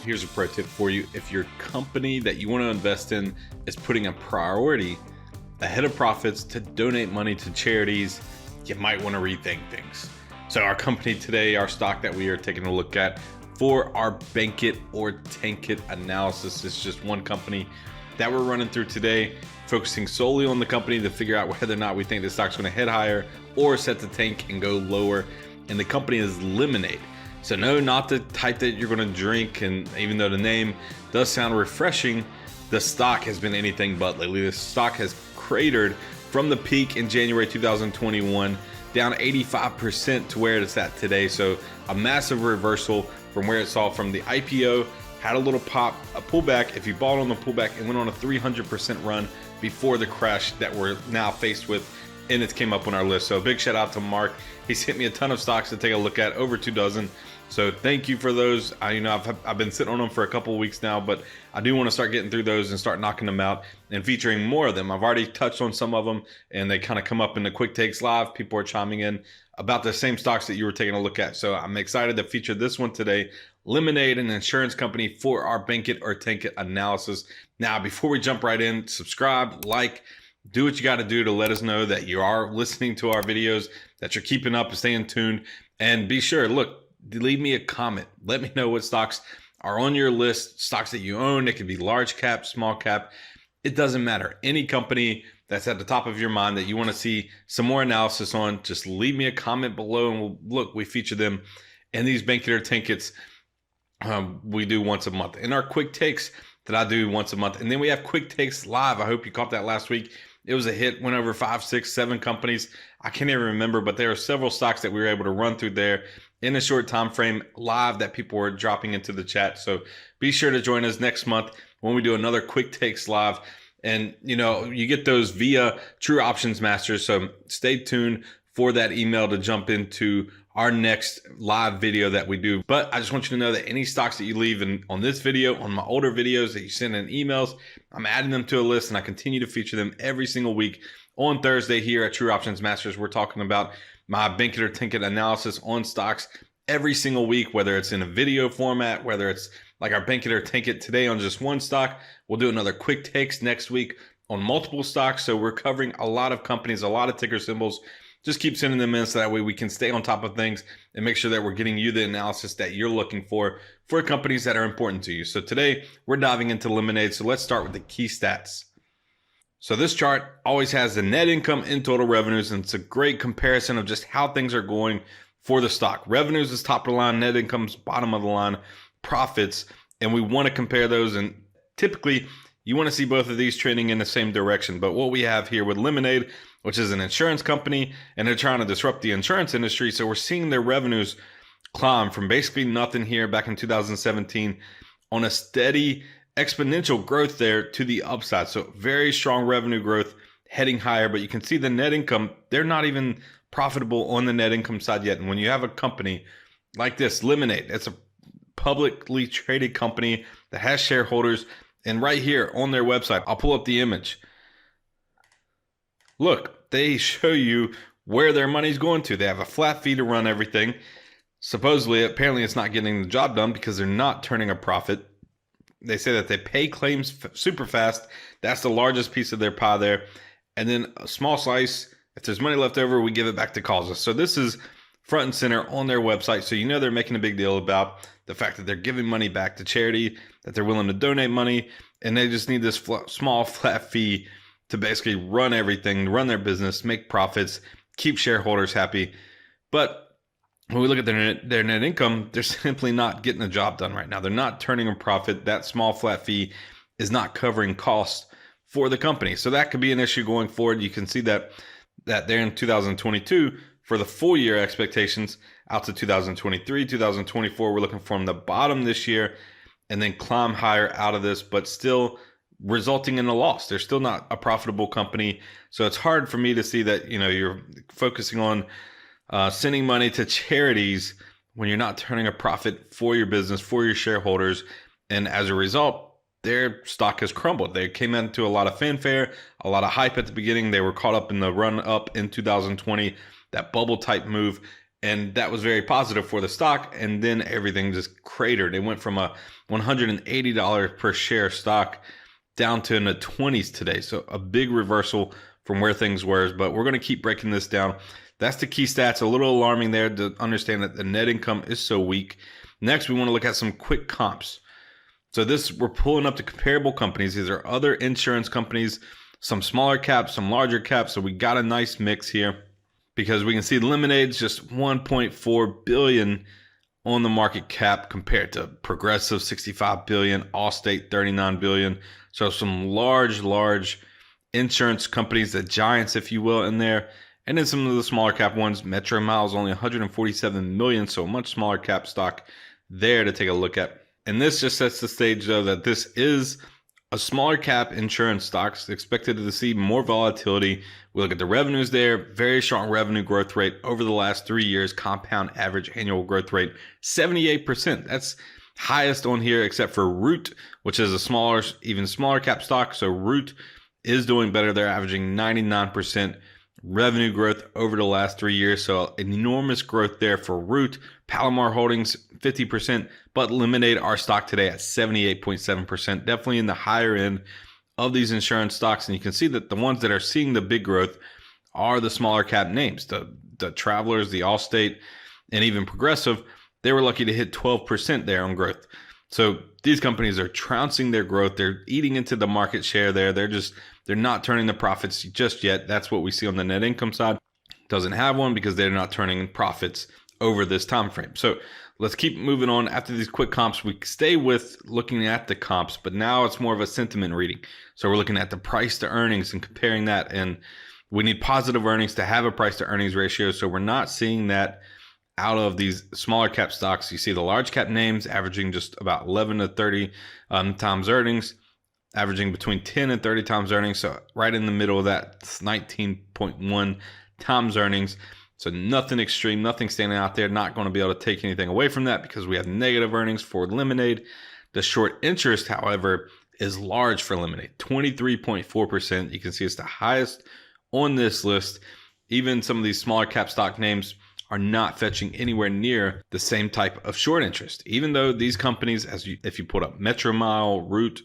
Here's a pro tip for you. If your company that you want to invest in is putting a priority ahead of profits to donate money to charities, you might want to rethink things. So our company today, our stock that we are taking a look at for our bank it or tank it analysis, is just one company that we're running through today, focusing solely on the company to figure out whether or not we think the stock's going to head higher or set the tank and go lower. And the company is Lemonade. So no, not the type that you're going to drink. And even though the name does sound refreshing, the stock has been anything but lately. The stock has cratered from the peak in January 2021, down 85% to where it's at today. So a massive reversal from where it saw from the IPO, had a little pop, a pullback. If you bought on the pullback, it went on a 300% run before the crash that we're now faced with, and it came up on our list. So a big shout out to Mark. He's hit me a ton of stocks to take a look at, over 2 dozen. So thank you for those. I've been sitting on them for a couple of weeks now, but I do want to start getting through those and start knocking them out and featuring more of them. I've already touched on some of them, and they kind of come up in the quick takes live. People are chiming in about the same stocks that you were taking a look at. So I'm excited to feature this one today, Lemonade, an insurance company, for our bank it or tank it analysis. Now, before we jump right in, subscribe, like, do what you got to do to let us know that you are listening to our videos, that you're keeping up and staying tuned. And be sure, look, leave me a comment. Let me know what stocks are on your list, stocks that you own. It could be large cap, small cap. It doesn't matter. Any company that's at the top of your mind that you want to see some more analysis on, just leave me a comment below, and we feature them in these bank it or tank it's we do once a month. In our quick takes that I do once a month. And then we have quick takes live. I hope you caught that last week. It was a hit, went over 5, 6, 7 companies. I can't even remember, but there are several stocks that we were able to run through there in a short time frame live that people were dropping into the chat. So be sure to join us next month when we do another quick takes live. And you get those via True Options Masters. So stay tuned for that email to jump into our next live video that we do. But I just want you to know that any stocks that you leave on this video, on my older videos that you send in emails, I'm adding them to a list, and I continue to feature them every single week. On Thursday here at True Options Masters, we're talking about my bank it or tank it analysis on stocks every single week, whether it's in a video format, whether it's like our bank it or tank it today on just one stock. We'll do another quick takes next week on multiple stocks. So we're covering a lot of companies, a lot of ticker symbols. Just keep sending them in so that way we can stay on top of things and make sure that we're getting you the analysis that you're looking for companies that are important to you. So today we're diving into Lemonade. So let's start with the key stats. So this chart always has the net income and total revenues, and it's a great comparison of just how things are going for the stock. Revenues is top of the line, net income's bottom of the line, profits, and we want to compare those. And typically you want to see both of these trending in the same direction. But what we have here with Lemonade, which is an insurance company, and they're trying to disrupt the insurance industry. So we're seeing their revenues climb from basically nothing here back in 2017 on a steady exponential growth there to the upside. So very strong revenue growth heading higher, but you can see the net income, they're not even profitable on the net income side yet. And when you have a company like this, Lemonade, it's a publicly traded company that has shareholders. And right here on their website, I'll pull up the image. Look, they show you where their money's going to. They have a flat fee to run everything. Supposedly, apparently it's not getting the job done because they're not turning a profit. They say that they pay claims super fast. That's the largest piece of their pie there. And then a small slice, if there's money left over, we give it back to causes. So this is front and center on their website. So they're making a big deal about the fact that they're giving money back to charity, that they're willing to donate money, and they just need this small flat fee to basically run everything, run their business, make profits, keep shareholders happy. But when we look at their net income, they're simply not getting the job done right now. They're not turning a profit. That small flat fee is not covering costs for the company. So that could be an issue going forward. You can see that they're in 2022 for the full year expectations out to 2023, 2024. We're looking from the bottom this year and then climb higher out of this, but still resulting in a loss. They're still not a profitable company. So it's hard for me to see that, you're focusing on sending money to charities when you're not turning a profit for your business, for your shareholders. And as a result, their stock has crumbled. They came into a lot of fanfare, a lot of hype at the beginning. They were caught up in the run up in 2020, that bubble type move. And that was very positive for the stock. And then everything just cratered. It went from a $180 per share stock down to in the 20s today. So a big reversal from where things were. But we're going to keep breaking this down. That's the key stats. A little alarming there to understand that the net income is so weak. Next, we want to look at some quick comps. So we're pulling up the comparable companies. These are other insurance companies, some smaller caps, some larger caps. So we got a nice mix here because we can see Lemonade's just 1.4 billion on the market cap compared to Progressive 65 billion, Allstate 39 billion. So some large insurance companies, the giants, if you will, in there. And then some of the smaller cap ones, Metro Miles only 147 million, so a much smaller cap stock there to take a look at. And this just sets the stage, though, that this is a smaller cap insurance stocks expected to see more volatility. We look at the revenues there, very strong revenue growth rate over the last 3 years, compound average annual growth rate, 78%. That's highest on here except for Root, which is a even smaller cap stock. So Root is doing better. They're averaging 99% revenue growth over the last 3 years. So enormous growth there for Root. Palomar Holdings, 50%, but Lemonade, our stock today at 78.7%, definitely in the higher end of these insurance stocks. And you can see that the ones that are seeing the big growth are the smaller cap names, the Travelers, the Allstate, and even Progressive. They were lucky to hit 12% there on growth. So these companies are trouncing their growth. They're eating into the market share there. They're not turning the profits just yet. That's what we see on the net income side. Doesn't have one because they're not turning profits over this time frame. So let's keep moving on. After these quick comps, we stay with looking at the comps, but now it's more of a sentiment reading. So we're looking at the price to earnings and comparing that. And we need positive earnings to have a price to earnings ratio. So we're not seeing that out of these smaller cap stocks. You see the large cap names averaging just about 11 to 30 times earnings, averaging between 10 and 30 times earnings. So right in the middle of that, it's 19.1 times earnings. So nothing extreme, nothing standing out there. Not going to be able to take anything away from that because we have negative earnings for Lemonade. The short interest, however, is large for Lemonade, 23.4%. You can see it's the highest on this list. Even some of these smaller cap stock names are not fetching anywhere near the same type of short interest. Even though these companies, if you put up Metro Mile, Root,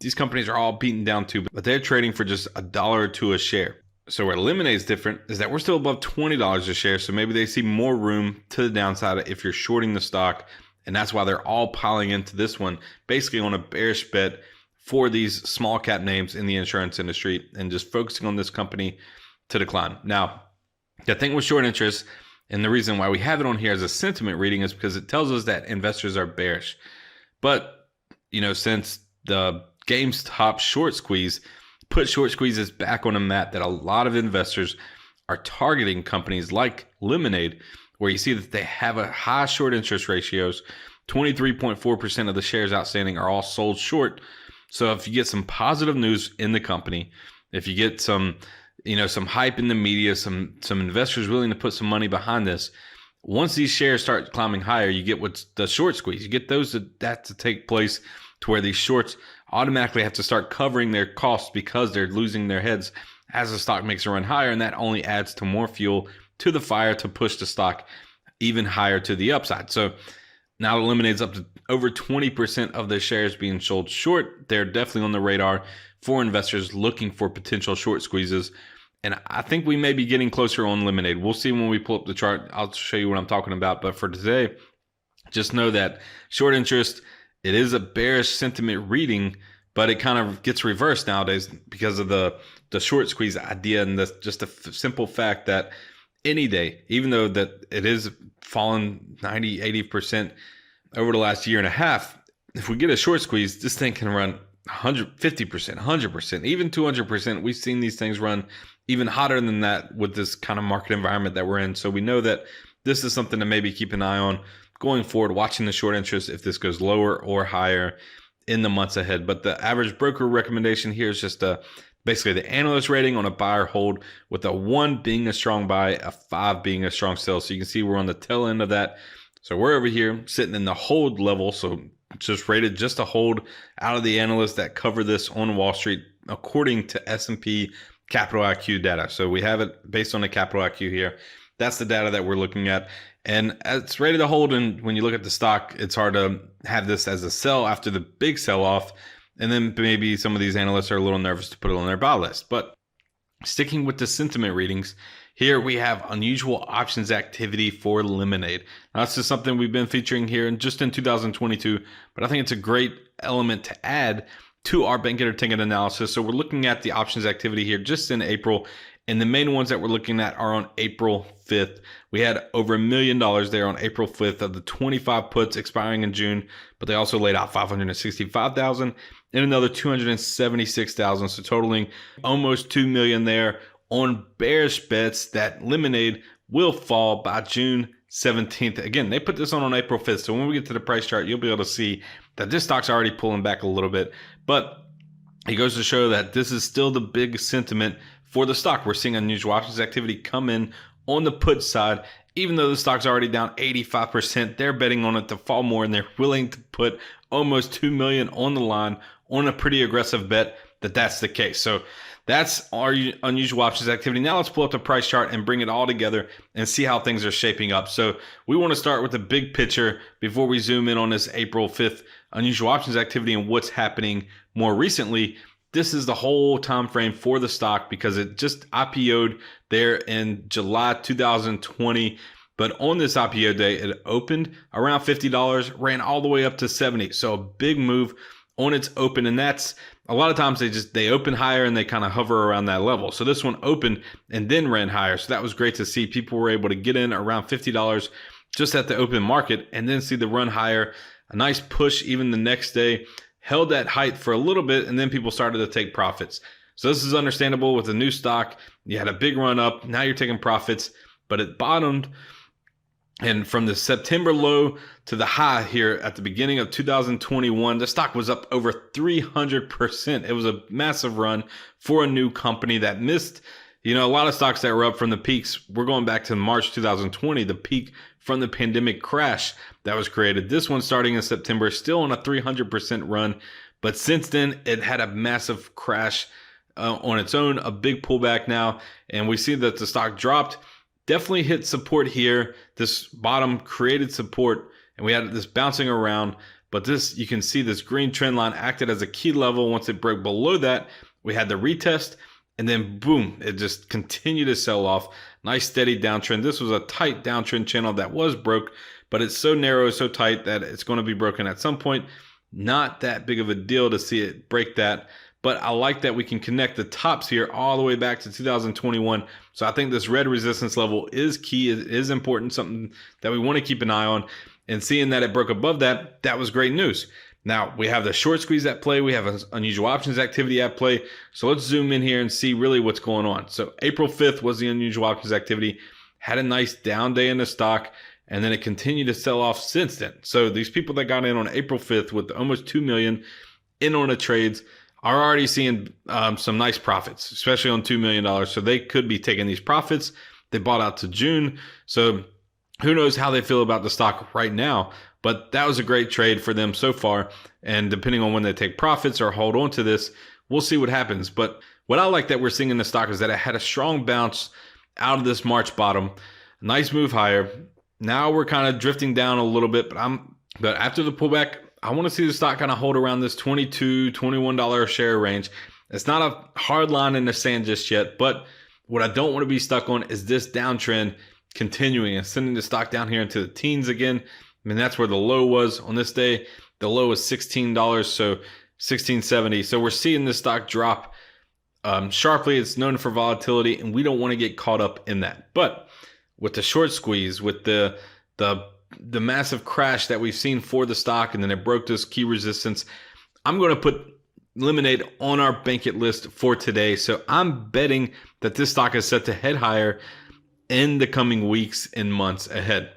these companies are all beaten down too, but they're trading for just $1 or $2 a share. So where Lemonade is different is that we're still above $20 a share. So maybe they see more room to the downside if you're shorting the stock. And that's why they're all piling into this one, basically on a bearish bet for these small cap names in the insurance industry and just focusing on this company to decline. Now, the thing with short interest, and the reason why we have it on here as a sentiment reading, is because it tells us that investors are bearish. But, since the GameStop short squeeze put short squeezes back on a map, that a lot of investors are targeting companies like Lemonade, where you see that they have a high short interest ratios. 23.4% of the shares outstanding are all sold short. So if you get some positive news in the company, if you get some hype in the media, some investors willing to put some money behind this, once these shares start climbing higher, you get what's the short squeeze. You get that to take place to where these shorts automatically have to start covering their costs because they're losing their heads as the stock makes a run higher. And that only adds to more fuel to the fire to push the stock even higher to the upside. So now the Lemonade's up to over 20% of the shares being sold short. They're definitely on the radar for investors looking for potential short squeezes. And I think we may be getting closer on Lemonade. We'll see when we pull up the chart. I'll show you what I'm talking about. But for today, just know that short interest, it is a bearish sentiment reading, but it kind of gets reversed nowadays because of the short squeeze idea and just the simple fact that any day, even though that it is fallen 90, 80% over the last year and a half, if we get a short squeeze, this thing can run 150%, 100%, even 200%. We've seen these things run even hotter than that with this kind of market environment that we're in. So we know that this is something to maybe keep an eye on going forward, watching the short interest if this goes lower or higher in the months ahead. But the average broker recommendation here is just basically the analyst rating on a buy or hold, with a 1 being a strong buy, a 5 being a strong sell. So you can see we're on the tail end of that. So we're over here sitting in the hold level. So just rated just a hold out of the analysts that cover this on Wall Street according to S&P Capital IQ data. So we have it based on the Capital IQ here. That's the data that we're looking at. And it's ready to hold. And when you look at the stock, it's hard to have this as a sell after the big sell off. And then maybe some of these analysts are a little nervous to put it on their buy list. But sticking with the sentiment readings, here we have unusual options activity for Lemonade. Now, that's just something we've been featuring here in 2022, but I think it's a great element to add to our bank ticket analysis. So we're looking at the options activity here just in April, and the main ones that we're looking at are on April 5th. We had over $1 million there on April 5th of the 25 puts expiring in June, but they also laid out 565,000 and another 276,000, so totaling almost 2 million there on bearish bets that Lemonade will fall by June 17th. Again, they put this on April 5th, so when we get to the price chart, you'll be able to see that this stock's already pulling back a little bit, but it goes to show that this is still the big sentiment for the stock. We're seeing unusual options activity come in on the put side. Even though the stock's already down 85%, they're betting on it to fall more, and they're willing to put almost 2 million on the line on a pretty aggressive bet that that's the case. So that's our unusual options activity. Now let's pull up the price chart and bring it all together and see how things are shaping up. So we want to start with the big picture before we zoom in on this April 5th unusual options activity and what's happening more recently. This is the whole time frame for the stock because it just IPO'd there in July 2020. But on this IPO day, it opened around $50, ran all the way up to 70. So a big move on its open, and that's a lot of times they open higher and they kind of hover around that level. So this one opened and then ran higher. So that was great to see. People were able to get in around $50 just at the open market and then see the run higher. A nice push even the next day, held that height for a little bit, and then people started to take profits. So this is understandable with a new stock. You had a big run up. Now you're taking profits, but it bottomed. And from the September low to the high here at the beginning of 2021, the stock was up over 300%. It was a massive run for a new company that missed, a lot of stocks that were up from the peaks. We're going back to March 2020, the peak from the pandemic crash that was created. This one starting in September, still on a 300% run. But since then, it had a massive crash on its own, a big pullback now. And we see that the stock dropped. Definitely hit support here. This bottom created support and we had this bouncing around, but this, you can see this green trend line acted as a key level. Once it broke below that, we had the retest and then boom, it just continued to sell off. Nice steady downtrend. This was a tight downtrend channel that was broke, but it's so narrow, so tight that it's going to be broken at some point. Not that big of a deal to see it break that. But I like that we can connect the tops here all the way back to 2021. So I think this red resistance level is key. It is important, something that we want to keep an eye on. And seeing that it broke above that, that was great news. Now we have the short squeeze at play. We have unusual options activity at play. So let's zoom in here and see really what's going on. So April 5th was the unusual options activity. Had a nice down day in the stock. And then it continued to sell off since then. So these people that got in on April 5th with almost 2 million in on the trades are already seeing some nice profits, especially on $2 million. So they could be taking these profits. They bought out to June. So who knows how they feel about the stock right now. But that was a great trade for them so far. And depending on when they take profits or hold on to this, we'll see what happens. But what I like that we're seeing in the stock is that it had a strong bounce out of this March bottom. Nice move higher. Now we're kind of drifting down a little bit, but after the pullback, I want to see the stock kind of hold around this $22, $21 a share range. It's not a hard line in the sand just yet, but what I don't want to be stuck on is this downtrend continuing and sending the stock down here into the teens again. I mean, that's where the low was on this day. The low was $16, so $16.70. So we're seeing this stock drop sharply. It's known for volatility, and we don't want to get caught up in that. But with the short squeeze, with the massive crash that we've seen for the stock, and then it broke this key resistance, I'm going to put Lemonade on our bank it list for today. So I'm betting that this stock is set to head higher in the coming weeks and months ahead.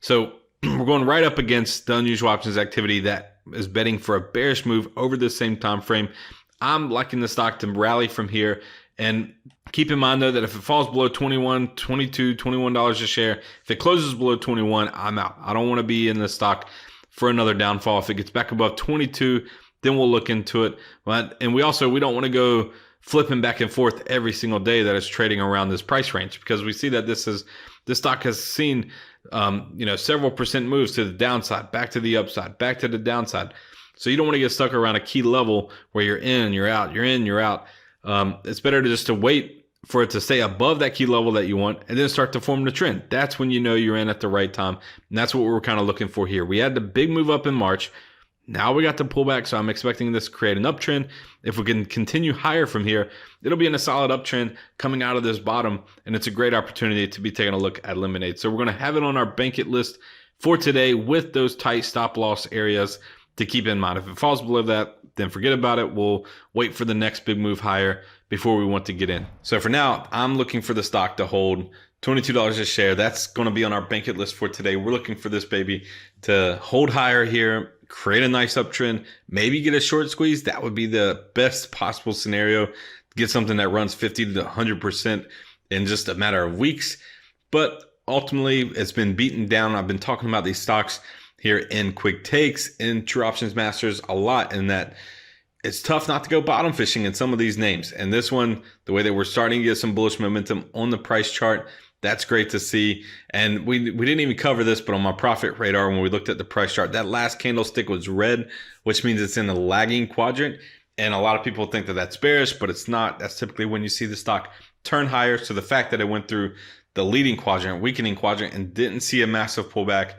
So we're going right up against the unusual options activity that is betting for a bearish move over the same time frame. I'm liking the stock to rally from here. And keep in mind, though, that if it falls below $21, $22, $21 a share, if it closes below 21, I'm out. I don't want to be in the stock for another downfall. If it gets back above 22, then we'll look into it. And we don't want to go flipping back and forth every single day that is trading around this price range, because we see that this stock has seen several percent moves to the downside, back to the upside, back to the downside. So you don't want to get stuck around a key level where you're in, you're out, you're in, you're out. It's better to wait for it to stay above that key level that you want and then start to form the trend. That's when you know you're in at the right time. And that's what we're kind of looking for here. We had the big move up in March. Now we got the pullback, so I'm expecting this to create an uptrend. If we can continue higher from here, it'll be in a solid uptrend coming out of this bottom, and it's a great opportunity to be taking a look at Lemonade. So we're going to have it on our bank it list for today with those tight stop loss areas to keep in mind. If it falls below that, then forget about it. We'll wait for the next big move higher before we want to get in. So for now, I'm looking for the stock to hold $22 a share. That's going to be on our bank it list for today. We're looking for this baby to hold higher here, create a nice uptrend, maybe get a short squeeze. That would be the best possible scenario. Get something that runs 50 to 100% in just a matter of weeks. But ultimately, it's been beaten down. I've been talking about these stocks here in Quick Takes, in True Options Masters a lot, in that it's tough not to go bottom fishing in some of these names. And this one, the way that we're starting to get some bullish momentum on the price chart, that's great to see. And we didn't even cover this, but on my profit radar, when we looked at the price chart, that last candlestick was red, which means it's in the lagging quadrant. And a lot of people think that that's bearish, but it's not. That's typically when you see the stock turn higher. So the fact that it went through the leading quadrant, weakening quadrant, and didn't see a massive pullback,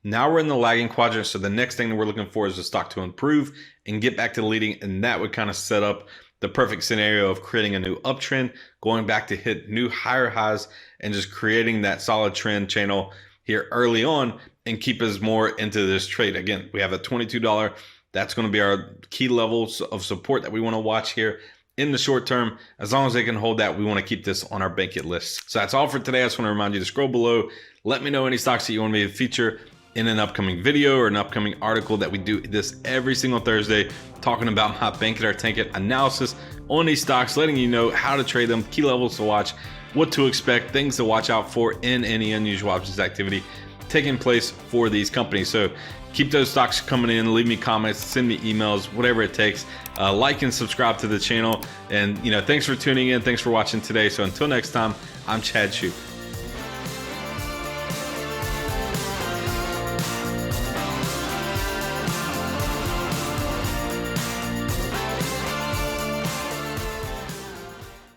now we're in the lagging quadrant. So the next thing that we're looking for is the stock to improve and get back to the leading. And that would kind of set up the perfect scenario of creating a new uptrend, going back to hit new higher highs, and just creating that solid trend channel here early on and keep us more into this trade. Again, we have a $22. That's going to be our key levels of support that we want to watch here in the short term. As long as they can hold that, we want to keep this on our bank it list. So that's all for today. I just want to remind you to scroll below. Let me know any stocks that you want me to feature in an upcoming video or an upcoming article. That we do this every single Thursday, talking about my bank it or tank it analysis on these stocks, letting you know how to trade them, key levels to watch, what to expect, things to watch out for in any unusual options activity taking place for these companies. So keep those stocks coming in, leave me comments, send me emails, whatever it takes. Like and subscribe to the channel. And thanks for tuning in. Thanks for watching today. So until next time, I'm Chad Chu.